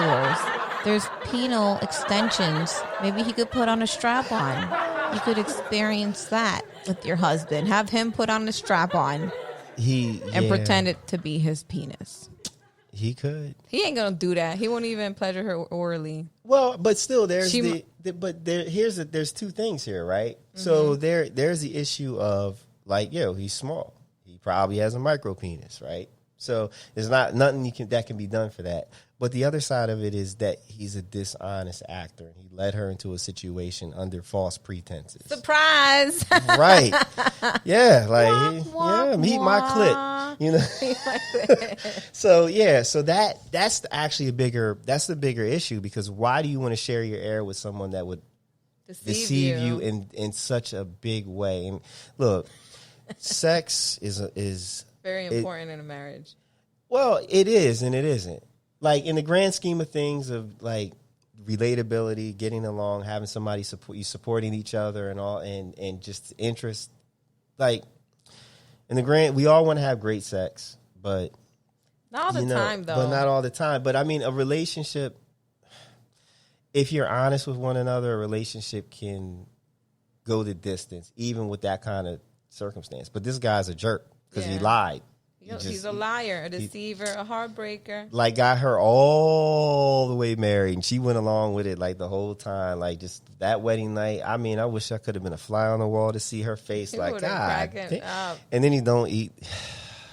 stores. There's penal extensions. Maybe he could put on a strap-on. You could experience that with your husband. Have him put on the strap-on and pretend it to be his penis. He could. He ain't gonna do that. He won't even pleasure her orally. Well, but still, there's there's two things here, right? Mm-hmm. So there's the issue of like, he's small. He probably has a micro penis, right? So there's nothing that can be done for that. But the other side of it is that he's a dishonest actor. He led her into a situation under false pretenses. Surprise! Right? Yeah, like meet my clit. You know. So that's actually the bigger issue, because why do you want to share your air with someone that would deceive you in such a big way? And look, sex is very important in a marriage. Well, it is and it isn't. Like, in the grand scheme of things of like relatability, getting along, having somebody supporting each other and all, and just interest. Like, in the grand, we all want to have great sex, but not all the time, though. But not all the time. But I mean, a relationship, if you're honest with one another, a relationship can go the distance, even with that kind of circumstance. But this guy's a jerk because he lied. He's a liar, a deceiver, a heartbreaker. Like, got her all the way married, and she went along with it like the whole time. Like, just that wedding night. I mean, I wish I could have been a fly on the wall to see her face. Like, God. And then he don't eat.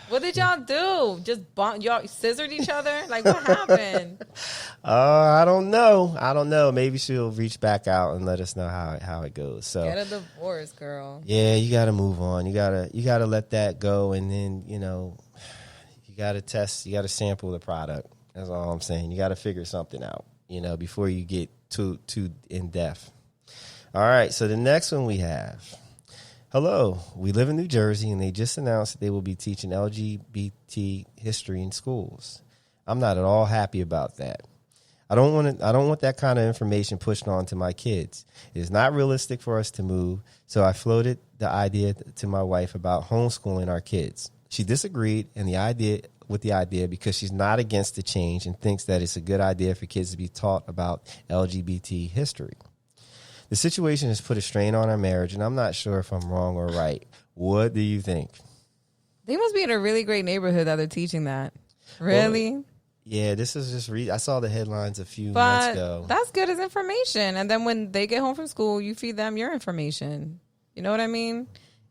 What did y'all do? Just y'all scissored each other? Like, what happened? I don't know. Maybe she'll reach back out and let us know how it goes. So get a divorce, girl. Yeah, you got to move on. You gotta let that go, and then you got to test. You got to sample the product. That's all I'm saying. You got to figure something out. Before you get too in depth. All right. So the next one we have. Hello, we live in New Jersey, and they just announced that they will be teaching LGBT history in schools. I'm not at all happy about that. I don't want that kind of information pushed on to my kids. It is not realistic for us to move, so I floated the idea to my wife about homeschooling our kids. She disagreed with the idea because she's not against the change and thinks that it's a good idea for kids to be taught about LGBT history. The situation has put a strain on our marriage, and I'm not sure if I'm wrong or right. What do you think? They must be in a really great neighborhood that they're teaching that. Really? Well, yeah, this is just I saw the headlines a few months ago. That's good as information. And then when they get home from school, you feed them your information. You know what I mean?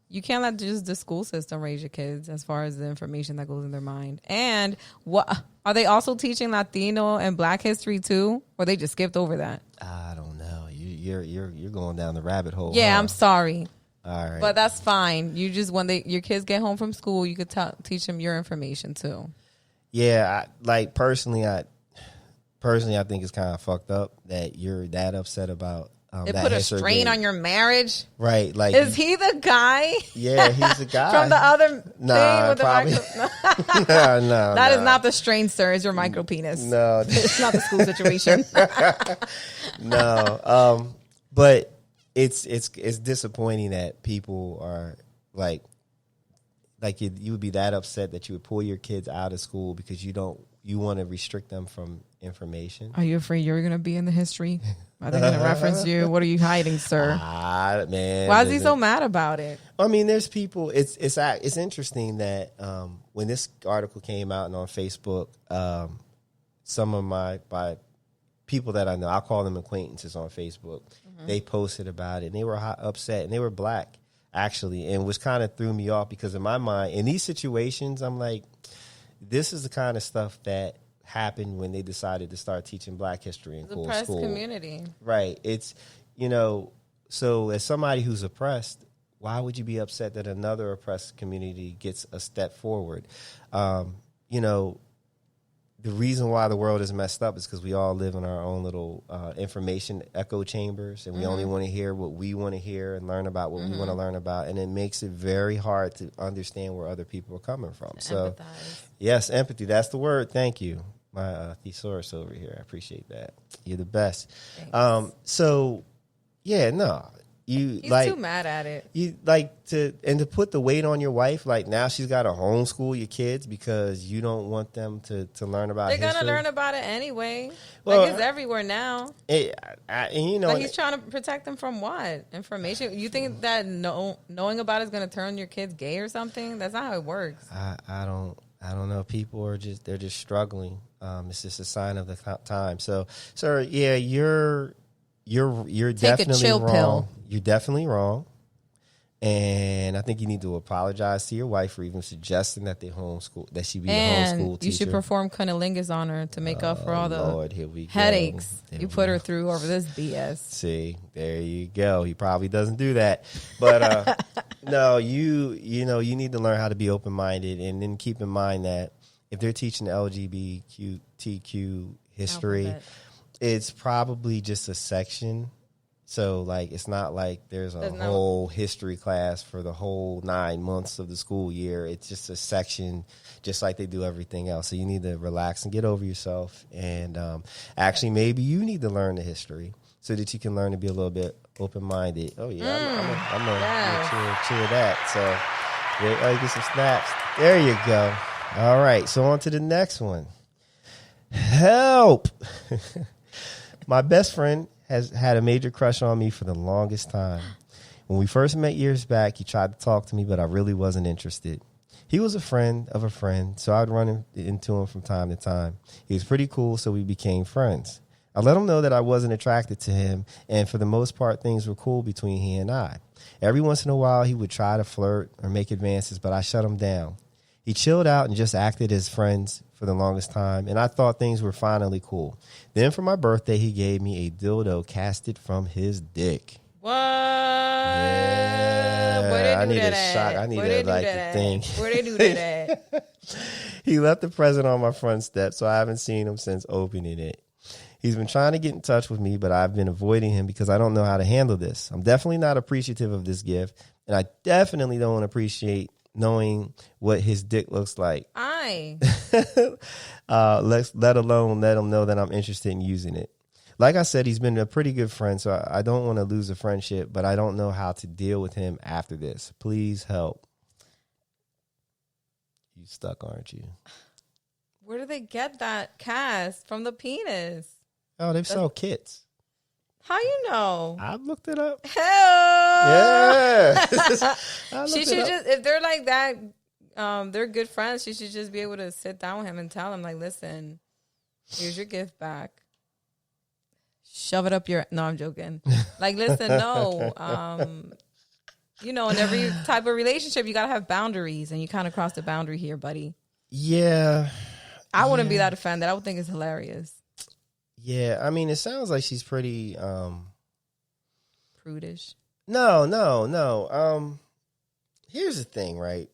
You can't let just the school system raise your kids as far as the information that goes in their mind. And what are they also teaching Latino and Black history too? Or they just skipped over that? I don't know. You're going down the rabbit hole. Yeah, huh? I'm sorry. All right. But that's fine. You just, when your kids get home from school, you could teach them your information too. Yeah, personally, I think it's kind of fucked up that you're that upset about it put a strain on your marriage. Right. Like, is he the guy? Yeah, he's the guy. From the other thing with probably. the No. That is not the strain, sir. It's your micro penis. No. It's not the school situation. No. But it's disappointing that people are like you would be that upset that you would pull your kids out of school because you want to restrict them from information. Are you afraid you're going to be in the history? Are they going to reference you? What are you hiding, sir? Man. Why is he so mad about it? I mean, there's people. It's interesting that when this article came out and on Facebook, some of my people that I know, I'll call them acquaintances on Facebook, they posted about it and they were upset, and they were Black actually, and which kind of threw me off because in my mind, in these situations, I'm like, this is the kind of stuff that happened when they decided to start teaching Black history in school. The oppressed community. Right. It's, so as somebody who's oppressed, why would you be upset that another oppressed community gets a step forward? The reason why the world is messed up is because we all live in our own little information echo chambers, and we only want to hear what we want to hear and learn about what we want to learn about, and it makes it very hard to understand where other people are coming from. So, yes, empathy, that's the word. Thank you, my thesaurus over here. I appreciate that. You're the best. You He's like too mad at it. You like to put the weight on your wife. Like now she's got to homeschool your kids because you don't want them to learn about. They're history. gonna learn about it anyway. Well, like it's everywhere now. And you know, like he's trying to protect them from what information? You think that knowing about it is gonna turn your kids gay or something? That's not how it works. I don't know. People are they're just struggling. It's just a sign of the time. So, sir, yeah, you're definitely wrong. Pill. You're definitely wrong. And I think you need to apologize to your wife for even suggesting that she be a homeschool teacher. You should perform cunnilingus on her to make up for all the headaches you put her through over this BS. See, there you go. He probably doesn't do that. But no, you need to learn how to be open-minded, and then keep in mind that if they're teaching LGBTQ history, it's probably just a section. So, like, it's not like there's a whole history class for the whole 9 months of the school year. It's just a section, just like they do everything else. So you need to relax and get over yourself. And actually, maybe you need to learn the history so that you can learn to be a little bit open-minded. Oh, yeah, I'm going to cheer that. So, get some snaps. There you go. All right, so on to the next one. Help! My best friend has had a major crush on me for the longest time. When we first met years back, he tried to talk to me, but I really wasn't interested. He was a friend of a friend, so I'd run into him from time to time. He was pretty cool, so we became friends. I let him know that I wasn't attracted to him, and for the most part, things were cool between he and I. Every once in a while, he would try to flirt or make advances, but I shut him down. He chilled out and just acted as friends for the longest time, and I thought things were finally cool. Then for my birthday, he gave me a dildo casted from his dick. What? Yeah, where they do I need that a shock. I need a thing. Where they do that at? He left the present on my front step, so I haven't seen him since opening it. He's been trying to get in touch with me, but I've been avoiding him because I don't know how to handle this. I'm definitely not appreciative of this gift, and I definitely don't appreciate knowing what his dick looks like. Let alone let him know that I'm interested in using it. Like I said, he's been a pretty good friend, so I don't want to lose a friendship, but I don't know how to deal with him after this. Please help. You stuck, aren't you? Where do they get that cast from the penis? Oh, they sell kits. How you know? I looked it up. Hell yeah. She should just, if they're like that, they're good friends. She should just be able to sit down with him and tell him, like, listen, here's your gift back. Shove it up your. No, I'm joking. Like, listen, no. In every type of relationship, you gotta have boundaries, and you kind of crossed the boundary here, buddy. Yeah. I wouldn't be that offended. I would think it's hilarious. Yeah, I mean, it sounds like she's pretty prudish. No. Here's the thing, right?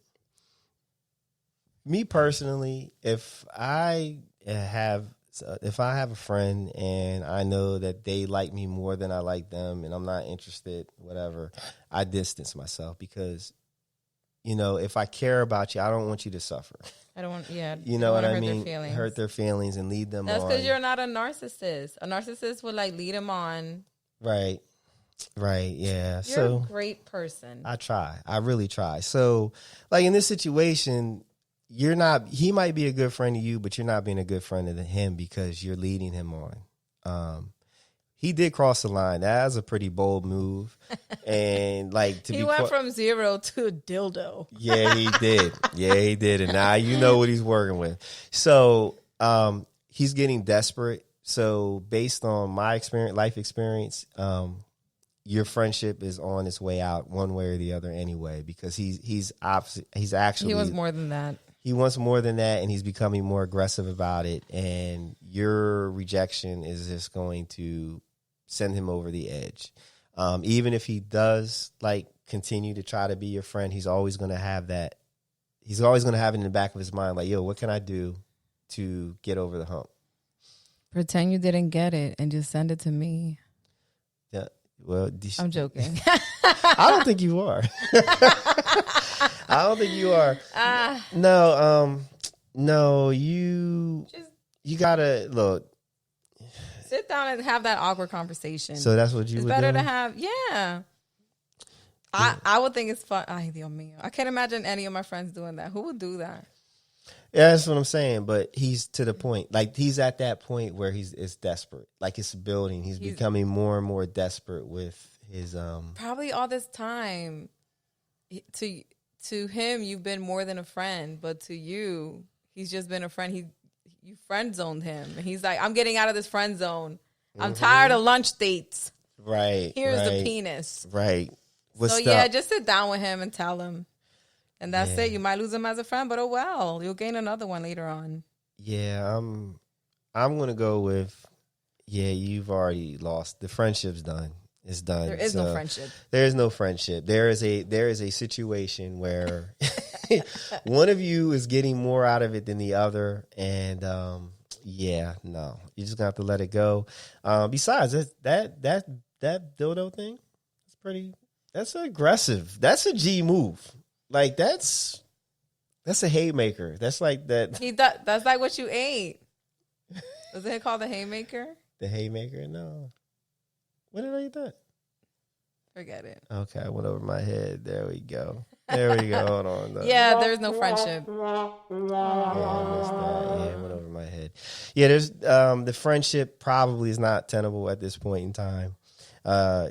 Me personally, if I have a friend and I know that they like me more than I like them, and I'm not interested, whatever, I distance myself because, if I care about you, I don't want you to suffer. I don't want, yeah. You know what I mean? Hurt their feelings and lead them on. That's because you're not a narcissist. A narcissist would lead them on. Right, yeah. You're a great person. I try. I really try. So, like in this situation, he might be a good friend to you, but you're not being a good friend to him because you're leading him on. He did cross the line. That was a pretty bold move. And he went from 0 to a dildo. Yeah, he did. And now you know what he's working with. So he's getting desperate. So based on my life experience, your friendship is on its way out one way or the other anyway, because he's actually. He wants more than that. He wants more than that, and he's becoming more aggressive about it. And your rejection is just going to send him over the edge. Even if he does continue to try to be your friend, he's always going to have that. He's always going to have it in the back of his mind, like, yo, what can I do to get over the hump? Pretend you didn't get it and just send it to me. Yeah. Well, I'm joking. I don't think you are. I don't think you are. No, you gotta look. Sit down and have that awkward conversation. So that's what you would do? It's better to have, yeah. I would think it's fun. Ay, Dios mío. I can't imagine any of my friends doing that. Who would do that? Yeah, that's what I'm saying. But he's to the point. Like, he's at that point where it's desperate. Like, it's building. He's becoming more and more desperate with his Probably all this time. To him, you've been more than a friend, but to you, he's just been a friend. You friend zoned him, and he's like, "I'm getting out of this friend zone. I'm tired of lunch dates. Right. Here's the penis. Right. Just sit down with him and tell him, and that's it. You might lose him as a friend, but oh well, you'll gain another one later on. Yeah, I'm gonna go with you've already lost. The friendship's done. It's done. There is no friendship. There is no friendship. There is a situation where one of you is getting more out of it than the other, and no, you're just gonna have to let it go. Besides that dildo thing, it's pretty. That's aggressive. That's a G move. Like that's a haymaker. That's like that. That's like what you ate. Was it called the haymaker? The haymaker? No. When did I eat that? Forget it. Okay, I went over my head. There we go. Hold on. Yeah, there's no friendship. Yeah, I missed that. Yeah, it went over my head. Yeah, there's the friendship probably is not tenable at this point in time.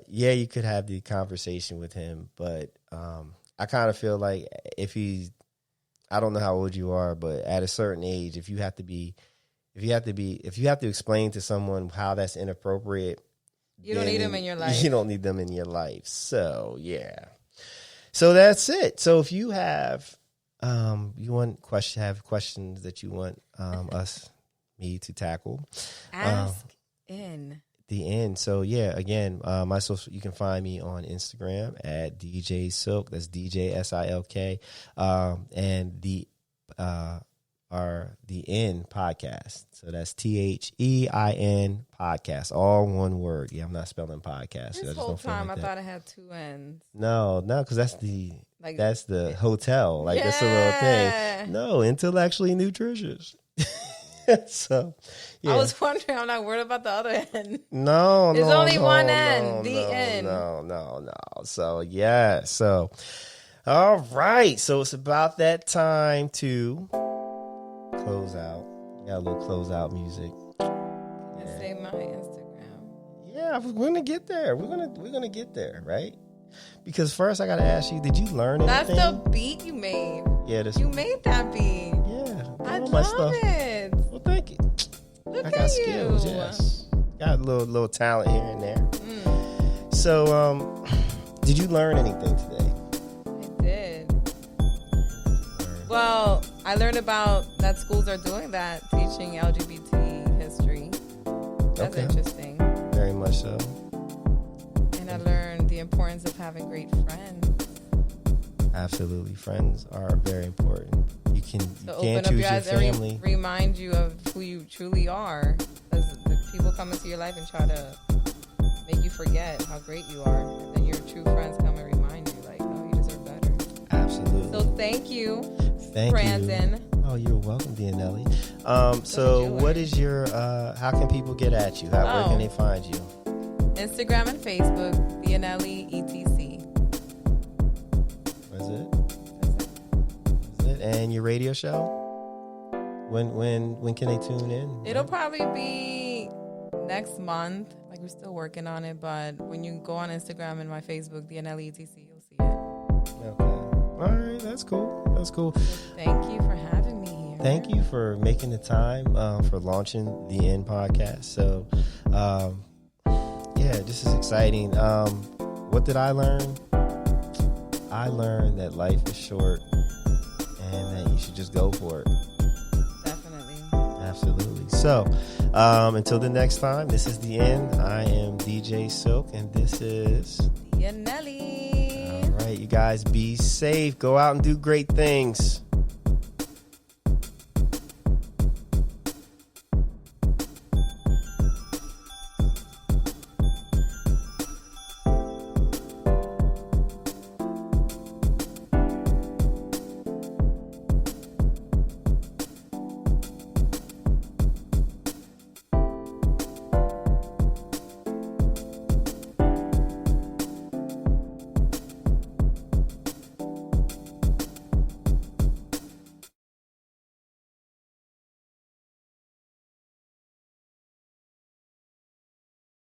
You could have the conversation with him, but I kind of feel like I don't know how old you are, but at a certain age, if you have to explain to someone how that's inappropriate, you don't need them in your life. You don't need them in your life. So yeah. So that's it. So if you have have questions that you want me to tackle, ask in the end. So yeah, again, my social, you can find me on Instagram at djsilk. That's DJSILK, and the N podcast. So that's THEIN podcast, all one word. Yeah, I'm not spelling podcast. This whole time I thought it had two N's. No, because that's the hotel. Like that's a little thing. No, intellectually nutritious. So, yeah. I was wondering. I'm not worried about the other N. No, there's only one N. The N. No. So yeah. So, all right. So it's about that time to close out. Got a little closeout music. Yeah. Say my Instagram. Yeah, we're gonna get there. We're gonna get there, right? Because first I gotta ask you, did you learn anything? That's the beat you made. Yeah, you made that beat. Yeah, I love it. Well, thank you. Look I got skills. Yes, got a little talent here and there. So, did you learn anything today? I did. Well, I learned about that schools are doing that, teaching LGBT history. That's interesting. Very much so. And I learned the importance of having great friends. Absolutely. Friends are very important. You can't choose your family. Remind you of who you truly are. Because the people come into your life and try to make you forget how great you are. And then your true friends come and remind you, like, no, you deserve better. Absolutely. So thank you, Brandon. You. Oh, you're welcome, Dionely. So what is your, how can people get at you? Where can they find you? Instagram and Facebook, Dionely ETC. That's it. And your radio show? When can they tune in? It'll probably be next month. Like, we're still working on it, but when you go on Instagram and my Facebook, Dionely ETC, you'll see it. Okay. All right, that's cool. Thank you for having me here. Thank you for making the time for launching the N podcast. So, this is exciting. What did I learn? I learned that life is short and that you should just go for it. Definitely. Absolutely. So, until the next time, this is the N. I am DJ Silk, and this is Dionely. All right, you guys, be safe. Go out and do great things.